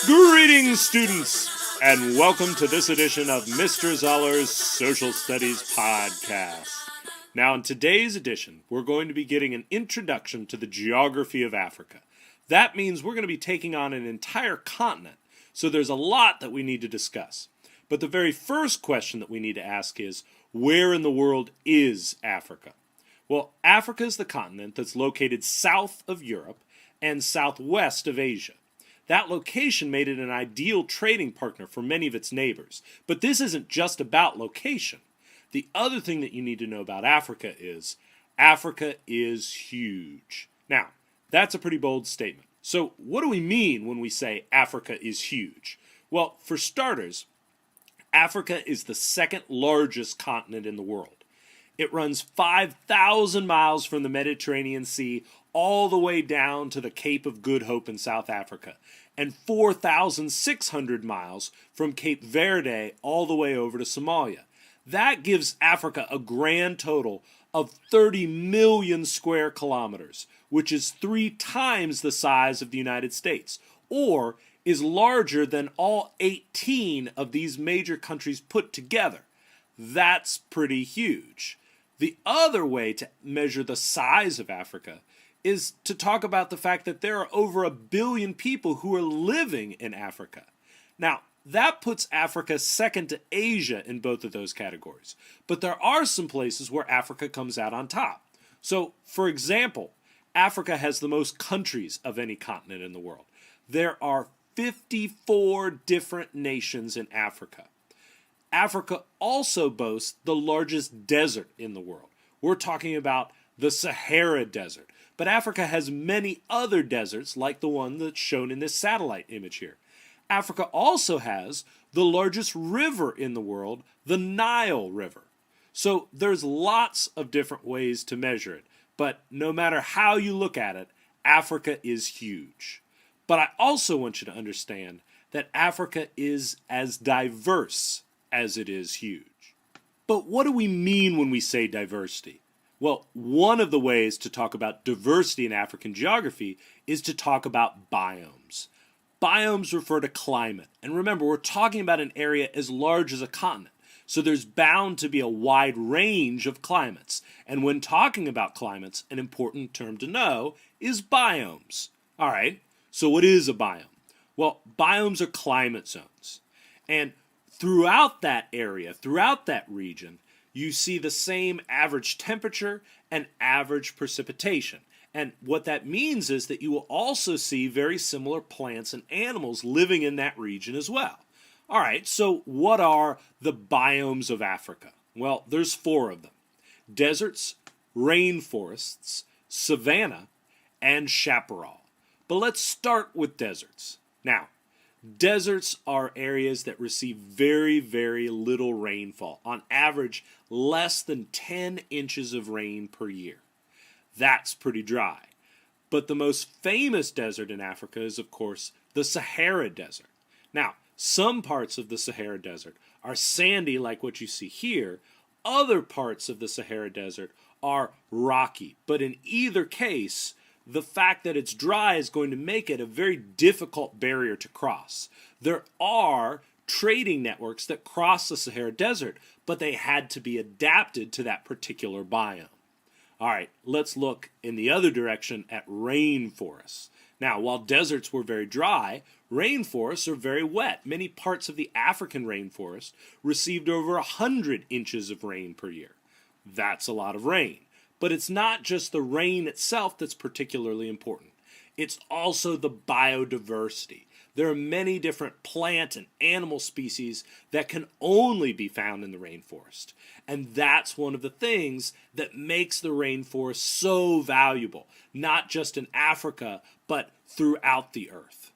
Greetings, students, and welcome to this edition of Mr. Zoller's Social Studies Podcast. Now, in today's edition, we're going to be getting an introduction to the geography of Africa. That means we're going to be taking on an entire continent, so there's a lot that we need to discuss. But the very first question that we need to ask is, where in the world is Africa? Well, Africa is the continent that's located south of Europe and southwest of Asia. That location made it an ideal trading partner for many of its neighbors. But this isn't just about location. The other thing that you need to know about Africa is huge. Now, that's a pretty bold statement. So what do we mean when we say Africa is huge? Well, for starters, Africa is the second largest continent in the world. It runs 5,000 miles from the Mediterranean Sea all the way down to the Cape of Good Hope in South Africa, and 4,600 miles from Cape Verde all the way over to Somalia. That gives Africa a grand total of 30 million square kilometers, which is 3 times the size of the United States, or is larger than all 18 of these major countries put together. That's pretty huge. The other way to measure the size of Africa is to talk about the fact that there are over 1 billion people who are living in Africa. Now, that puts Africa second to Asia in both of those categories. But there are some places where Africa comes out on top. So, for example, Africa has the most countries of any continent in the world. There are 54 different nations in Africa. Africa also boasts the largest desert in the world. We're talking about the Sahara Desert. But Africa has many other deserts like the one that's shown in this satellite image here. Africa also has the largest river in the world, the Nile River. So there's lots of different ways to measure it. But no matter how you look at it, Africa is huge. But I also want you to understand that Africa is as diverse as it is huge. But what do we mean when we say diversity? Well, one of the ways to talk about diversity in African geography is to talk about biomes. Biomes refer to climate. And remember, we're talking about an area as large as a continent. So there's bound to be a wide range of climates. And when talking about climates, an important term to know is biomes. All right, so what is a biome? Well, biomes are climate zones. And throughout that area, throughout that region, you see the same average temperature and average precipitation. And what that means is that you will also see very similar plants and animals living in that region as well. All right, so what are the biomes of Africa? Well, there's 4 of them: deserts, rainforests, savanna, and chaparral. But let's start with deserts. Now, deserts are areas that receive very, very little rainfall. On average, less than 10 inches of rain per year. That's pretty dry. But the most famous desert in Africa is, of course, the Sahara Desert. Now, some parts of the Sahara Desert are sandy, like what you see here. Other parts of the Sahara Desert are rocky. But in either case, the fact that it's dry is going to make it a very difficult barrier to cross. There are trading networks that cross the Sahara Desert, but they had to be adapted to that particular biome. All right, let's look in the other direction at rainforests. Now, while deserts were very dry, rainforests are very wet. Many parts of the African rainforest received over 100 inches of rain per year. That's a lot of rain. But it's not just the rain itself that's particularly important. It's also the biodiversity. There are many different plant and animal species that can only be found in the rainforest. And that's one of the things that makes the rainforest so valuable, not just in Africa, but throughout the earth.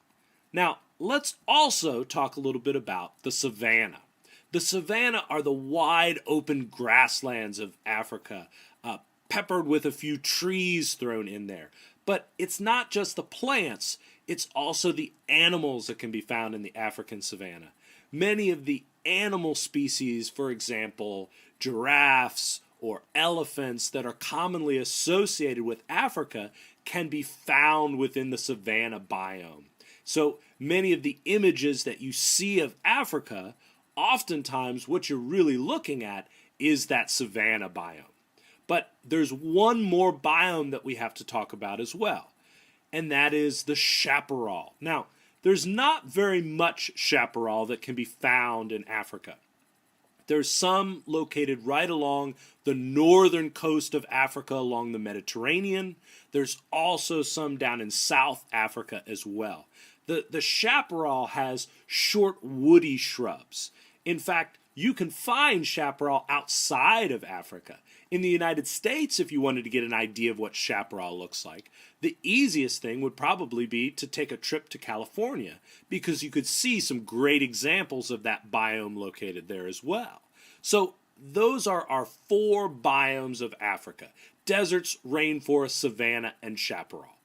Now, let's also talk a little bit about the savanna. The savanna are the wide open grasslands of Africa, peppered with a few trees thrown in there. But it's not just the plants, it's also the animals that can be found in the African savanna. Many of the animal species, for example, giraffes or elephants that are commonly associated with Africa can be found within the savanna biome. So many of the images that you see of Africa, oftentimes what you're really looking at is that savanna biome. But there's one more biome that we have to talk about as well, and that is the chaparral. Now, there's not very much chaparral that can be found in Africa. There's some located right along the northern coast of Africa along the Mediterranean. There's also some down in South Africa as well. The chaparral has short woody shrubs. In fact, you can find chaparral outside of Africa. In the United States, if you wanted to get an idea of what chaparral looks like, the easiest thing would probably be to take a trip to California, because you could see some great examples of that biome located there as well. So those are our 4 biomes of Africa: deserts, rainforest, savanna, and chaparral.